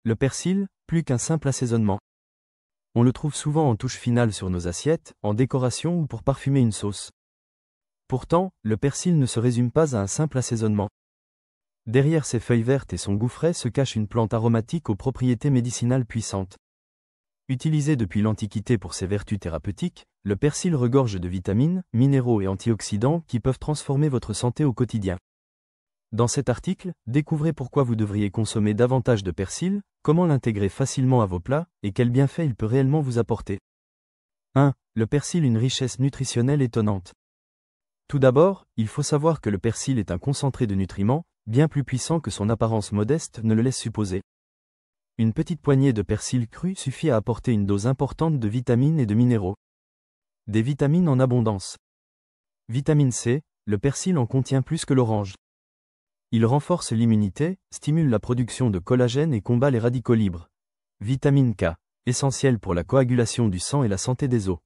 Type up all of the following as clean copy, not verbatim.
Le persil, plus qu'un simple assaisonnement. On le trouve souvent en touche finale sur nos assiettes, en décoration ou pour parfumer une sauce. Pourtant, le persil ne se résume pas à un simple assaisonnement. Derrière ses feuilles vertes et son goût frais se cache une plante aromatique aux propriétés médicinales puissantes. Utilisé depuis l'Antiquité pour ses vertus thérapeutiques, le persil regorge de vitamines, minéraux et antioxydants qui peuvent transformer votre santé au quotidien. Dans cet article, découvrez pourquoi vous devriez consommer davantage de persil, comment l'intégrer facilement à vos plats, et quels bienfaits il peut réellement vous apporter. 1. Le persil, une richesse nutritionnelle étonnante. Tout d'abord, il faut savoir que le persil est un concentré de nutriments, bien plus puissant que son apparence modeste ne le laisse supposer. Une petite poignée de persil cru suffit à apporter une dose importante de vitamines et de minéraux. Des vitamines en abondance. Vitamine C, le persil en contient plus que l'orange. Il renforce l'immunité, stimule la production de collagène et combat les radicaux libres. Vitamine K, essentielle pour la coagulation du sang et la santé des os.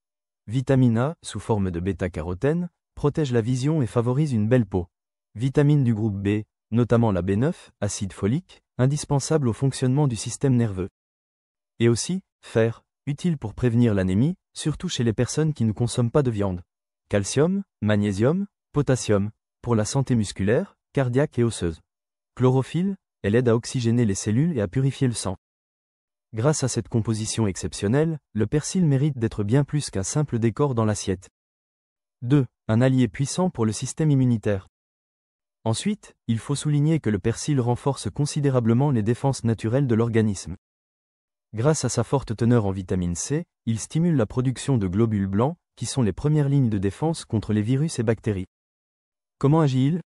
Vitamine A, sous forme de bêta-carotène, protège la vision et favorise une belle peau. Vitamines du groupe B, notamment la B9, acide folique, indispensable au fonctionnement du système nerveux. Et aussi, fer, utile pour prévenir l'anémie, surtout chez les personnes qui ne consomment pas de viande. Calcium, magnésium, potassium, pour la santé musculaire, cardiaque et osseuse. Chlorophylle, elle aide à oxygéner les cellules et à purifier le sang. Grâce à cette composition exceptionnelle, le persil mérite d'être bien plus qu'un simple décor dans l'assiette. 2. Un allié puissant pour le système immunitaire. Ensuite, il faut souligner que le persil renforce considérablement les défenses naturelles de l'organisme. Grâce à sa forte teneur en vitamine C, il stimule la production de globules blancs, qui sont les premières lignes de défense contre les virus et bactéries. Comment agit-il ?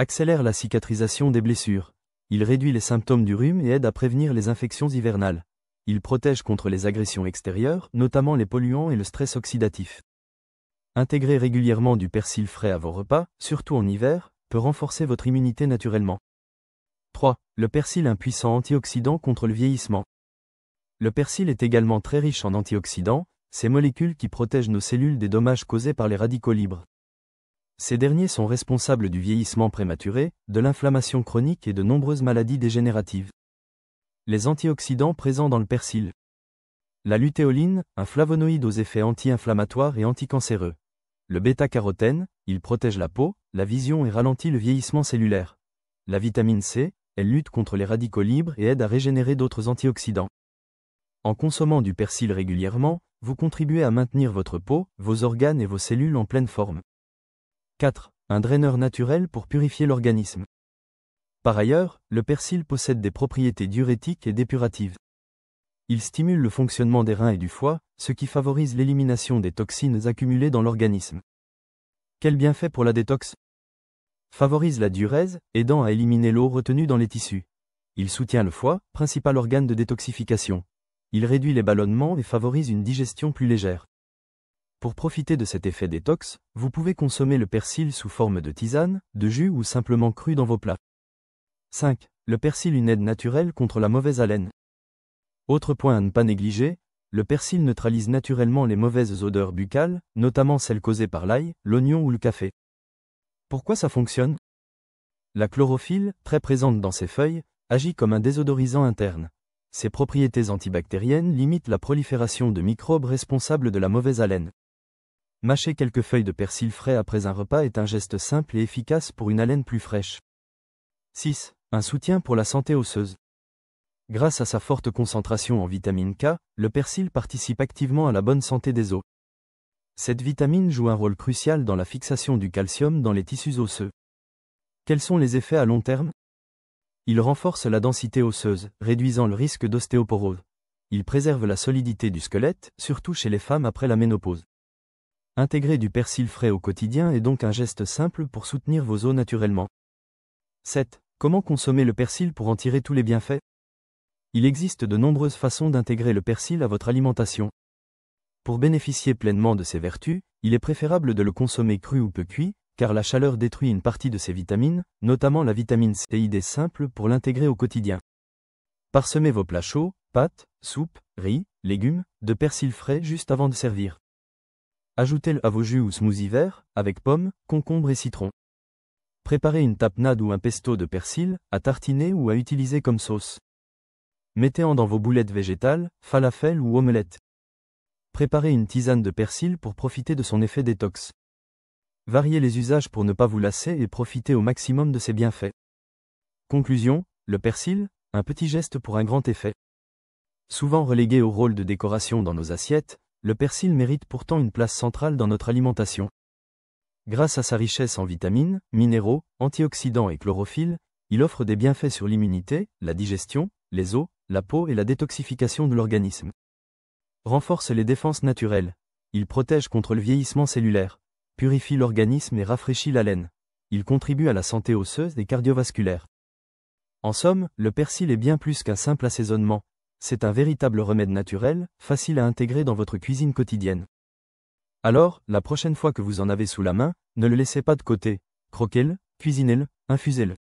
Accélère la cicatrisation des blessures. Il réduit les symptômes du rhume et aide à prévenir les infections hivernales. Il protège contre les agressions extérieures, notamment les polluants et le stress oxydatif. Intégrer régulièrement du persil frais à vos repas, surtout en hiver, peut renforcer votre immunité naturellement. 3. Le persil, un puissant antioxydant contre le vieillissement. Le persil est également très riche en antioxydants, ces molécules qui protègent nos cellules des dommages causés par les radicaux libres. Ces derniers sont responsables du vieillissement prématuré, de l'inflammation chronique et de nombreuses maladies dégénératives. Les antioxydants présents dans le persil. La lutéoline, un flavonoïde aux effets anti-inflammatoires et anticancéreux. Le bêta-carotène, il protège la peau, la vision et ralentit le vieillissement cellulaire. La vitamine C, elle lutte contre les radicaux libres et aide à régénérer d'autres antioxydants. En consommant du persil régulièrement, vous contribuez à maintenir votre peau, vos organes et vos cellules en pleine forme. 4. Un draineur naturel pour purifier l'organisme. Par ailleurs, le persil possède des propriétés diurétiques et dépuratives. Il stimule le fonctionnement des reins et du foie, ce qui favorise l'élimination des toxines accumulées dans l'organisme. Quel bienfait pour la détox ? Favorise la diurèse, aidant à éliminer l'eau retenue dans les tissus. Il soutient le foie, principal organe de détoxification. Il réduit les ballonnements et favorise une digestion plus légère. Pour profiter de cet effet détox, vous pouvez consommer le persil sous forme de tisane, de jus ou simplement cru dans vos plats. 5. Le persil, une aide naturelle contre la mauvaise haleine. Autre point à ne pas négliger, le persil neutralise naturellement les mauvaises odeurs buccales, notamment celles causées par l'ail, l'oignon ou le café. Pourquoi ça fonctionne ? La chlorophylle, très présente dans ses feuilles, agit comme un désodorisant interne. Ses propriétés antibactériennes limitent la prolifération de microbes responsables de la mauvaise haleine. Mâcher quelques feuilles de persil frais après un repas est un geste simple et efficace pour une haleine plus fraîche. 6. Un soutien pour la santé osseuse. Grâce à sa forte concentration en vitamine K, le persil participe activement à la bonne santé des os. Cette vitamine joue un rôle crucial dans la fixation du calcium dans les tissus osseux. Quels sont les effets à long terme ? Il renforce la densité osseuse, réduisant le risque d'ostéoporose. Il préserve la solidité du squelette, surtout chez les femmes après la ménopause. Intégrer du persil frais au quotidien est donc un geste simple pour soutenir vos os naturellement. 7. Comment consommer le persil pour en tirer tous les bienfaits ? Il existe de nombreuses façons d'intégrer le persil à votre alimentation. Pour bénéficier pleinement de ses vertus, il est préférable de le consommer cru ou peu cuit, car la chaleur détruit une partie de ses vitamines, notamment la vitamine C. Idée simple pour l'intégrer au quotidien. Parsemez vos plats chauds, pâtes, soupes, riz, légumes, de persil frais juste avant de servir. Ajoutez-le à vos jus ou smoothies verts, avec pommes, concombres et citron. Préparez une tapenade ou un pesto de persil, à tartiner ou à utiliser comme sauce. Mettez-en dans vos boulettes végétales, falafel ou omelettes. Préparez une tisane de persil pour profiter de son effet détox. Variez les usages pour ne pas vous lasser et profiter au maximum de ses bienfaits. Conclusion, le persil, un petit geste pour un grand effet. Souvent relégué au rôle de décoration dans nos assiettes, le persil mérite pourtant une place centrale dans notre alimentation. Grâce à sa richesse en vitamines, minéraux, antioxydants et chlorophylle, il offre des bienfaits sur l'immunité, la digestion, les os, la peau et la détoxification de l'organisme. Renforce les défenses naturelles. Il protège contre le vieillissement cellulaire, purifie l'organisme et rafraîchit la laine. Il contribue à la santé osseuse et cardiovasculaire. En somme, le persil est bien plus qu'un simple assaisonnement. C'est un véritable remède naturel, facile à intégrer dans votre cuisine quotidienne. Alors, la prochaine fois que vous en avez sous la main, ne le laissez pas de côté. Croquez-le, cuisinez-le, infusez-le.